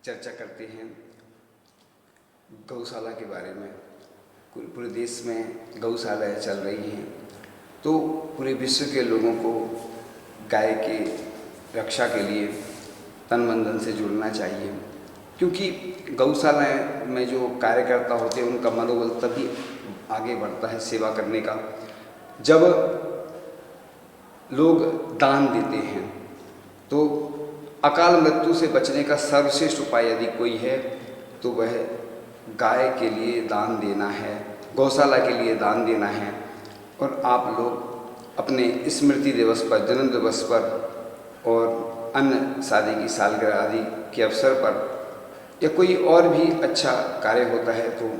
चर्चा करते हैं गौशाला के बारे में। पूरे देश में गौशालाएँ चल रही हैं, तो पूरे विश्व के लोगों को गाय के रक्षा के लिए तन मन धन से जुड़ना चाहिए, क्योंकि गौशालाएँ में जो कार्यकर्ता होते हैं उनका मनोबल तभी आगे बढ़ता है सेवा करने का, जब लोग दान देते हैं। तो अकाल मृत्यु से बचने का सर्वश्रेष्ठ उपाय यदि कोई है तो वह गाय के लिए दान देना है, गौशाला के लिए दान देना है। और आप लोग अपने स्मृति दिवस पर, जन्म दिवस पर और अन्य शादी की सालगिरह आदि के अवसर पर या कोई और भी अच्छा कार्य होता है तो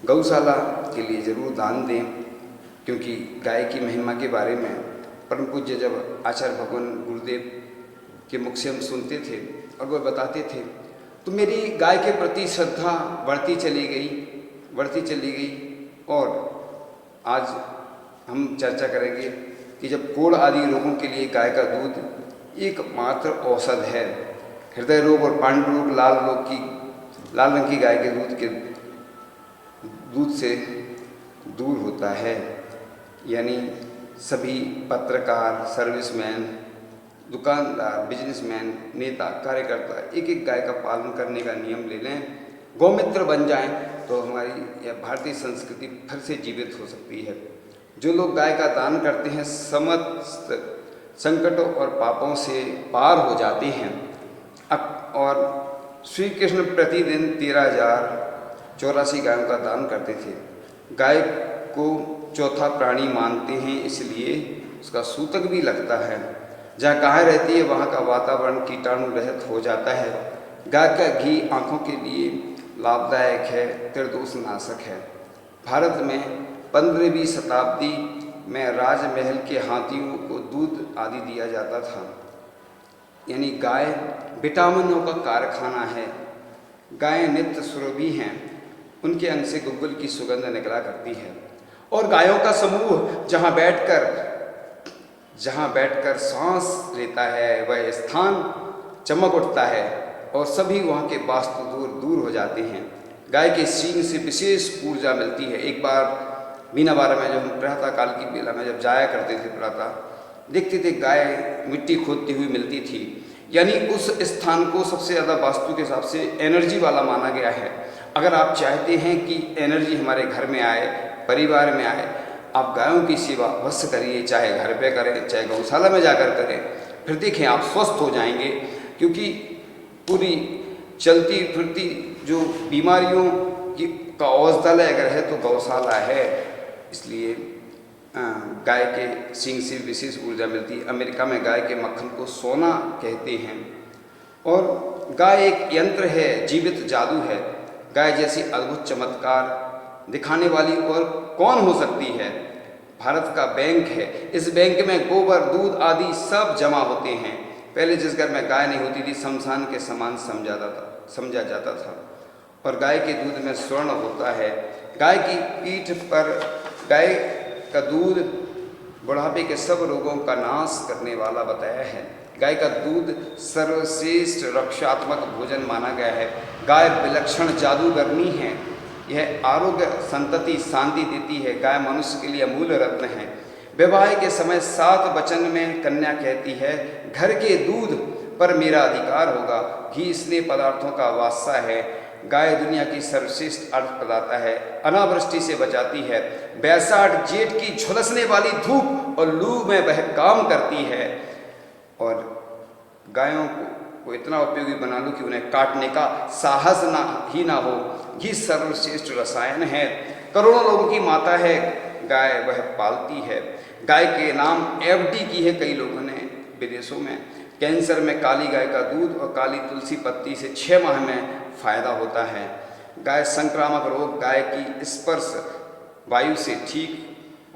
गौशाला के लिए ज़रूर दान दें, क्योंकि गाय की महिमा के बारे में परम पूज्य जब आचार्य भगवान गुरुदेव के मुख से हम सुनते थे और वह बताते थे तो मेरी गाय के प्रति श्रद्धा बढ़ती चली गई। और आज हम चर्चा करेंगे कि जब कोढ़ आदि रोगों के लिए गाय का दूध एकमात्र औषध है। हृदय रोग और पांडु रोग लाल रंग की गाय के दूध से दूर होता है। यानी सभी पत्रकार, सर्विसमैन, दुकानदार, बिजनेसमैन, नेता, कार्यकर्ता एक गाय का पालन करने का नियम ले लें, गौमित्र बन जाएं, तो हमारी यह भारतीय संस्कृति फिर से जीवित हो सकती है। जो लोग गाय का दान करते हैं समस्त संकटों और पापों से पार हो जाते हैं। और श्री कृष्ण प्रतिदिन 13,084 गायों का दान करते थे। गाय को चौथा प्राणी मानते हैं, इसलिए उसका सूतक भी लगता है। जहाँ गाय रहती है वहाँ का वातावरण कीटाणु रहित हो जाता है। गाय का घी आँखों के लिए लाभदायक है, त्रिदोष नाशक है। भारत में 15वीं शताब्दी में राजमहल के हाथियों को दूध आदि दिया जाता था। यानी गाय विटामिनों का कारखाना है। गायें नित्य सुरभि हैं, उनके अंग से गुग्गुल की सुगंध निकला करती है। और गायों का समूह जहाँ बैठकर सांस लेता है वह स्थान चमक उठता है और सभी वहाँ के वास्तु दूर हो जाते हैं। गाय के सींग से विशेष ऊर्जा मिलती है। एक बार मीना बारा में जब हम प्रातः काल की बेला में जब जाया करते थे प्रातः, देखते थे गाय मिट्टी खोदती हुई मिलती थी। यानी उस स्थान को सबसे ज़्यादा वास्तु के हिसाब से एनर्जी वाला माना गया है। अगर आप चाहते हैं कि एनर्जी हमारे घर में आए, परिवार में आए, आप गायों की सेवा अवश्य करिए, चाहे घर पे करें, चाहे गौशाला में जाकर करें। फिर देखें आप स्वस्थ हो जाएंगे, क्योंकि पूरी चलती फिरती जो बीमारियों का औषधालय अगर है तो गौशाला है। इसलिए गाय के सींग से विशेष ऊर्जा मिलती है। अमेरिका में गाय के मक्खन को सोना कहते हैं। और गाय एक यंत्र है, जीवित जादू है। गाय जैसी अद्भुत चमत्कार दिखाने वाली और कौन हो सकती है। भारत का बैंक है, इस बैंक में गोबर, दूध आदि सब जमा होते हैं। पहले जिस घर में गाय नहीं होती थी शमशान के समान समझा जाता था। और गाय के दूध में स्वर्ण होता है। गाय की पीठ पर गाय का दूध बुढ़ापे के सब रोगों का नाश करने वाला बताया है। गाय का दूध सर्वश्रेष्ठ रक्षात्मक भोजन माना गया है। गाय विलक्षण जादूगरनी है। यह आरोग्य, संतति, शांति देती है। गाय मनुष्य के लिए अमूल्य रत्न है। विवाह के समय 7 वचन में कन्या कहती है, घर के दूध पर मेरा अधिकार होगा। घी स्नेह पदार्थों का वास्सा है। गाय दुनिया की सर्वश्रेष्ठ अर्थ प्रदाता है। अनावृष्टि से बचाती है। बैसाख जेठ की झुलसने वाली धूप और लू में वह काम करती है। और गायों को इतना उपयोगी बना लो कि उन्हें काटने का साहस ना हो। घी सर्वश्रेष्ठ रसायन है। करोड़ों लोगों की माता है गाय, वह पालती है। गाय के नाम FD की है कई लोगों ने विदेशों में। कैंसर में काली गाय का दूध और काली तुलसी पत्ती से 6 माह में फायदा होता है। गाय संक्रामक रोग, गाय की स्पर्श वायु से ठीक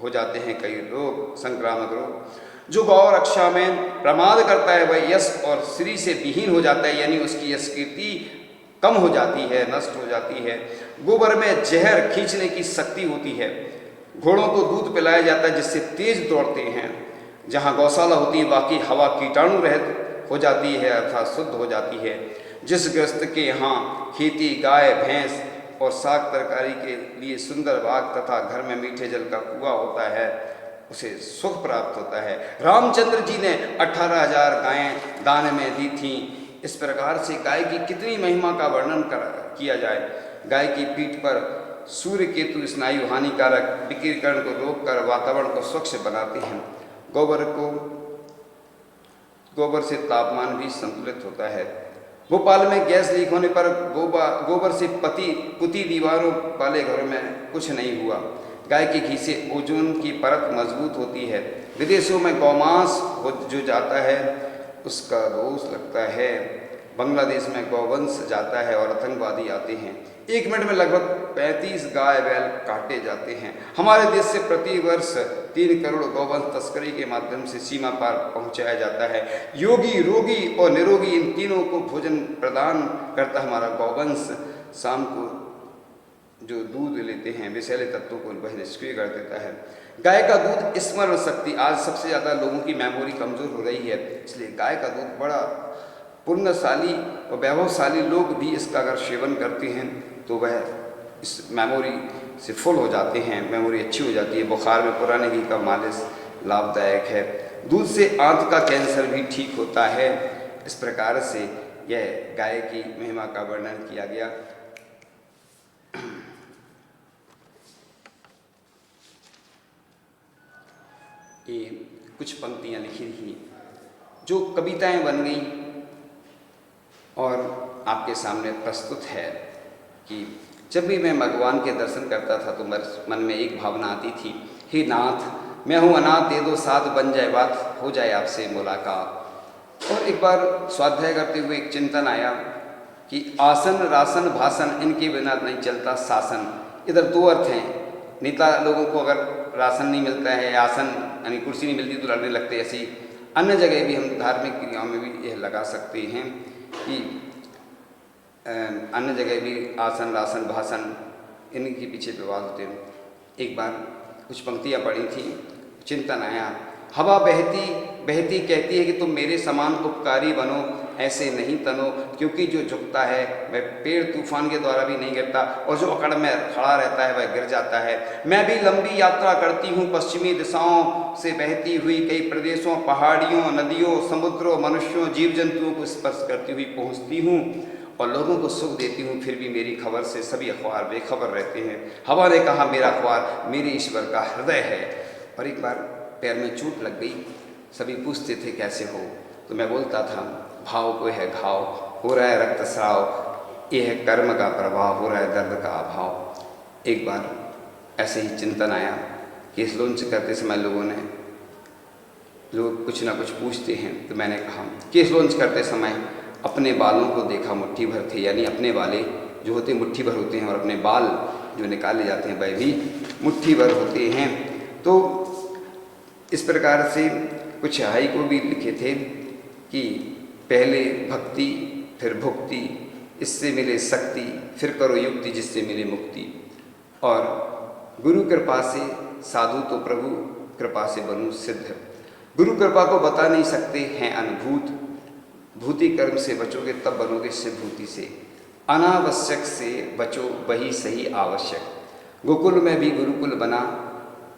हो जाते हैं कई रोग, संक्रामक रोग। जो गौ रक्षा में प्रमाद करता है वह यश और श्री से विहीन हो जाता है। यानी उसकी यश कीर्ति कम हो जाती है, नष्ट हो जाती है। गोबर में जहर खींचने की शक्ति होती है। घोड़ों को दूध पिलाया जाता है जिससे तेज दौड़ते हैं। जहाँ गौशाला होती है बाकी हवा कीटाणु रहित हो जाती है, अर्थात शुद्ध हो जाती है। जिस गृहस्थ के यहाँ खेती, गाय, भैंस और साग तरकारी के लिए सुंदर बाग तथा घर में मीठे जल का कुआं होता है, उसे सुख प्राप्त होता है। रामचंद्र जी ने 18,000 गायें दान में दी थीं। इस प्रकार से गाय की कितनी महिमा का वर्णन किया जाए। गाय की पीठ पर सूर्य केतु स्नायु हानिकारक विकिरण को रोककर वातावरण को स्वच्छ बनाते हैं। गोबर से तापमान भी संतुलित होता है। भोपाल में गैस लीक होने पर गोबर से पुती दीवारों वाले घरों में कुछ नहीं हुआ। गाय के घी से ओजोन की परत मजबूत होती है। विदेशों में गौमांस जो जाता है उसका दोष लगता है। बांग्लादेश में गौवंश जाता है और आतंकवादी आते हैं। 1 मिनट में लगभग 35 गाय बैल काटे जाते हैं। हमारे देश से प्रति वर्ष 3 करोड़ गौवंश तस्करी के माध्यम से सीमा पार पहुंचाया जाता है। योगी, रोगी और निरोगी इन तीनों को भोजन प्रदान करता हमारा गौवंश शाम को जो दूध लेते हैं विषैले तत्वों को वह निष्क्रिय कर देता है। गाय का दूध स्मरण शक्ति, आज सबसे ज़्यादा लोगों की मेमोरी कमज़ोर हो रही है, इसलिए गाय का दूध बड़ा पुण्यशाली और वैभवशाली लोग भी इसका अगर सेवन करते हैं तो वह इस मेमोरी से फुल हो जाते हैं, मेमोरी अच्छी हो जाती है। बुखार में पुराने घी का मालिश लाभदायक है। दूध से आंत का कैंसर भी ठीक होता है। इस प्रकार से यह गाय की महिमा का वर्णन किया गया। ये कुछ पंक्तियाँ लिखी थी जो कविताएं बन गई और आपके सामने प्रस्तुत है कि जब भी मैं भगवान के दर्शन करता था तो मन में एक भावना आती थी, हे नाथ मैं हूँ अनाथ, दे दो साथ, बन जाए बात, हो जाए आपसे मुलाकात। और एक बार स्वाध्याय करते हुए एक चिंतन आया कि आसन, रासन, भाषण इनके बिना नहीं चलता शासन। इधर 2 अर्थ हैं। नेता लोगों को अगर राशन नहीं मिलता है, आसन यानी कुर्सी नहीं मिलती तो लड़ने लगते। ऐसी अन्य जगह भी हम धार्मिक क्रियाओं में भी यह लगा सकते हैं कि अन्य जगह भी आसन, रासन, भाषण इनके पीछे विवाद होते हैं। एक बार कुछ पंक्तियाँ पढ़ी थी, चिंतन आया। हवा बहती बहती कहती है कि तुम मेरे समान उपकारी बनो, ऐसे नहीं तनो, क्योंकि जो झुकता है वह पेड़ तूफान के द्वारा भी नहीं गिरता और जो अकड़ में खड़ा रहता है वह गिर जाता है। मैं भी लंबी यात्रा करती हूँ पश्चिमी दिशाओं से बहती हुई, कई प्रदेशों, पहाड़ियों, नदियों, समुद्रों, मनुष्यों, जीव जंतुओं को स्पर्श करती हुई पहुँचती हूँ और लोगों को सुख देती हूँ। फिर भी मेरी खबर से सभी अखबार बेखबर रहते हैं। हवा ने कहा मेरा अखबार मेरे ईश्वर का हृदय है। और एक बार पैर में चोट लग गई, सभी पूछते थे कैसे हो, तो मैं बोलता था भाव को है घाव, हो रहा है रक्तस्राव, ये है कर्म का प्रभाव, हो रहा है दर्द का अभाव। एक बार ऐसे ही चिंतन आया, केस लॉन्च करते समय लोग कुछ ना कुछ पूछते हैं, तो मैंने कहा केस लॉन्च करते समय अपने बालों को देखा मुट्ठी भर थे, यानी अपने वाले जो होते मुट्ठी भर होते हैं और अपने बाल जो निकाले जाते हैं वह भी मुट्ठी भर होते हैं। तो इस प्रकार से कुछ हाइकु भी लिखे थे कि पहले भक्ति फिर भुक्ति, इससे मिले शक्ति, फिर करो युक्ति जिससे मिले मुक्ति। और गुरु कृपा से साधु तो प्रभु कृपा से बनु सिद्ध। गुरु कृपा को बता नहीं सकते हैं अनुभूत, भूति कर्म से बचोगे तब बनोगे शिव भूति से। अनावश्यक से बचो वही सही आवश्यक। गोकुल में भी गुरुकुल बना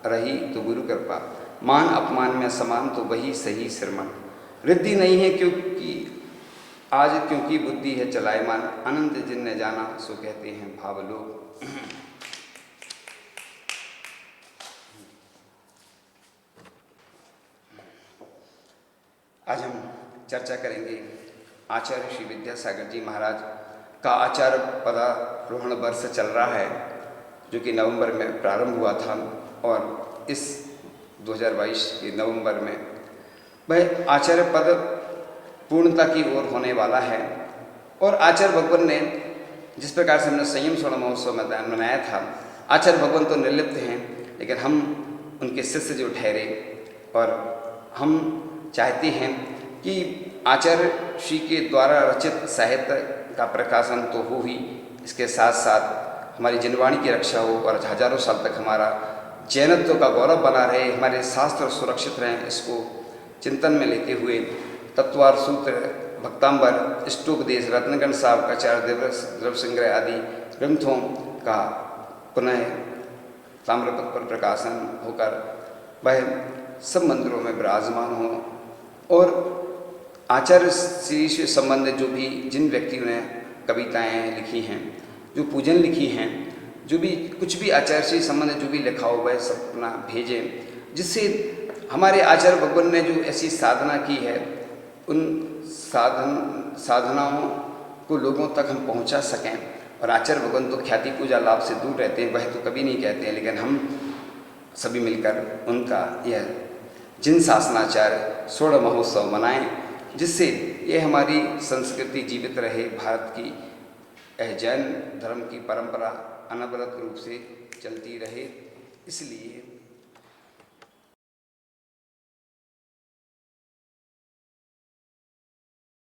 रही तो गुरु कृपा, मान अपमान में समान तो वही सही श्रमण। रिद्धि नहीं है क्योंकि बुद्धि है चलायमान, आनंद जिनने जाना सो कहते हैं भाव लोग। आज हम चर्चा करेंगे आचार्य श्री विद्यासागर जी महाराज का आचार्य पदारोहण वर्ष चल रहा है, जो कि नवंबर में प्रारंभ हुआ था और इस 2022 के नवंबर में वह आचार्य पद पूर्णता की ओर होने वाला है। और आचार्य भगवान ने जिस प्रकार से हमने संयम स्वर्ण महोत्सव में मनाया था, आचार्य भगवान तो निर्लिप्त हैं, लेकिन हम उनके शिष्य जो ठहरे और हम चाहते हैं कि आचार्य श्री के द्वारा रचित साहित्य का प्रकाशन तो हो ही, इसके साथ साथ हमारी जिनवाणी की रक्षा हो और हजारों साल तक हमारा जैनत्व का गौरव बना रहे, हमारे शास्त्र सुरक्षित रहें। इसको चिंतन में लेते हुए तत्वार सूत्र भक्तांबर, इष्टोपदेश, रत्नगण साहब का चार दिवस द्रव्य संग्रह आदि ग्रंथों का पुनः ताम्रपत्र पर प्रकाशन होकर वह सब मंदिरों में विराजमान हो और आचार्य श्री से संबंधित जो भी जिन व्यक्तियों ने कविताएं लिखी हैं, जो पूजन लिखी हैं, जो भी कुछ भी आचार्य से संबंधित जो भी लिखा हो वह सब अपना भेजें, जिससे हमारे आचार्य भगवान ने जो ऐसी साधना की है उन साधनाओं को लोगों तक हम पहुंचा सकें। और आचार्य भगवान तो ख्याति पूजा लाभ से दूर रहते हैं, वह तो कभी नहीं कहते हैं, लेकिन हम सभी मिलकर उनका यह जिन शासनाचार्य स्वर्ण महोत्सव मनाएं, जिससे ये हमारी संस्कृति जीवित रहे, भारत की जैन धर्म की परंपरा अनवरत रूप से चलती रहे। इसलिए